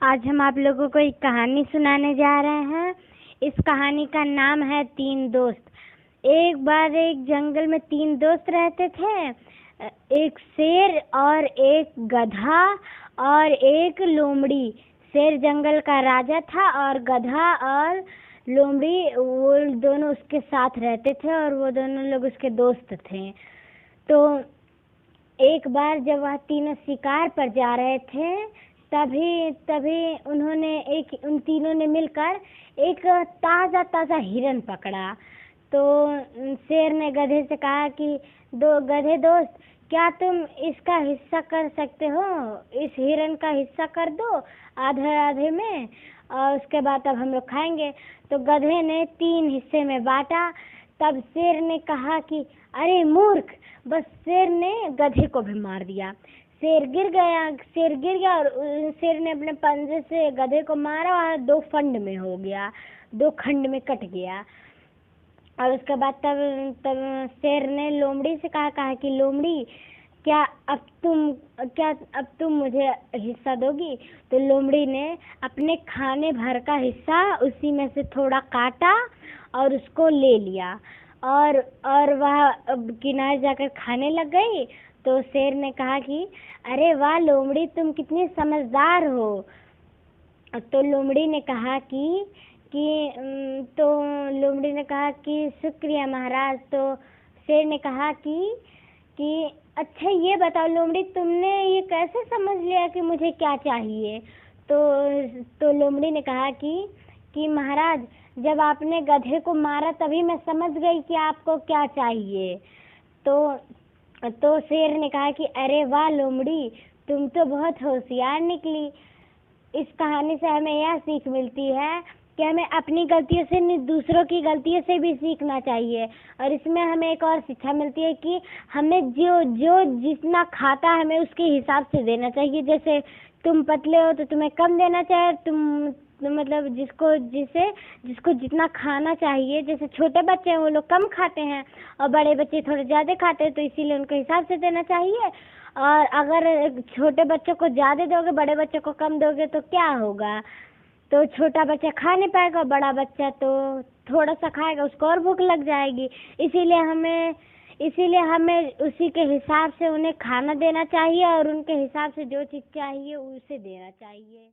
आज हम आप लोगों को एक कहानी सुनाने जा रहे हैं। इस कहानी का नाम है तीन दोस्त। एक बार एक जंगल में तीन दोस्त रहते थे। एक शेर और एक गधा और एक लोमड़ी। शेर जंगल का राजा था और गधा और लोमड़ी वो दोनों उसके साथ रहते थे और वो दोनों लोग उसके दोस्त थे। तो एक बार जब वह तीनों शिकार पर जा रहे थे तभी उन तीनों ने मिलकर एक ताज़ा हिरन पकड़ा। तो शेर ने गधे से कहा कि गधे दोस्त, क्या तुम इसका हिस्सा कर सकते हो? इस हिरन का हिस्सा कर दो आधे आधे में, और उसके बाद अब हम लोग खाएंगे। तो गधे ने 3 हिस्से में बांटा। तब शेर ने कहा कि अरे मूर्ख, बस शेर ने गधे को भी मार दिया। शेर गिर गया और शेर ने अपने पंजे से गधे को मारा और 2 फंड में हो गया, 2 खंड में कट गया। और उसके बाद तब शेर ने लोमड़ी से कहा कि लोमड़ी, क्या अब तुम मुझे हिस्सा दोगी? तो लोमड़ी ने अपने खाने भर का हिस्सा उसी में से थोड़ा काटा और उसको ले लिया और वह किनारे जाकर खाने लग गई। तो शेर ने कहा कि अरे वाह लोमड़ी, तुम कितनी समझदार हो। तो लोमड़ी ने कहा कि शुक्रिया महाराज। तो शेर ने कहा कि अच्छा ये बताओ लोमड़ी, तुमने ये कैसे समझ लिया कि मुझे क्या चाहिए? तो लोमड़ी ने कहा कि महाराज, जब आपने गधे को मारा तभी मैं समझ गई कि आपको क्या चाहिए। तो शेर ने कहा कि अरे वाह लोमड़ी, तुम तो बहुत होशियार निकली। इस कहानी से हमें यह सीख मिलती है कि हमें अपनी गलतियों से नहीं, दूसरों की गलतियों से भी सीखना चाहिए। और इसमें हमें एक और शिक्षा मिलती है कि हमें जो जितना खाता है हमें उसके हिसाब से देना चाहिए। जैसे तुम पतले हो तो तुम्हें कम देना चाहिए, तुम मतलब जिसको जितना खाना चाहिए। जैसे छोटे बच्चे हैं वो लोग कम खाते हैं और बड़े बच्चे थोड़े ज़्यादा खाते हैं, तो इसीलिए उनको हिसाब से देना चाहिए। और अगर छोटे बच्चों को ज़्यादा दोगे, बड़े बच्चों को कम दोगे तो क्या होगा? तो छोटा बच्चा खा नहीं पाएगा, बड़ा बच्चा तो थोड़ा सा खाएगा, उसको और भूख लग जाएगी। इसीलिए हमें उसी के हिसाब से उन्हें खाना देना चाहिए और उनके हिसाब से जो चीज़ चाहिए उसे देना चाहिए।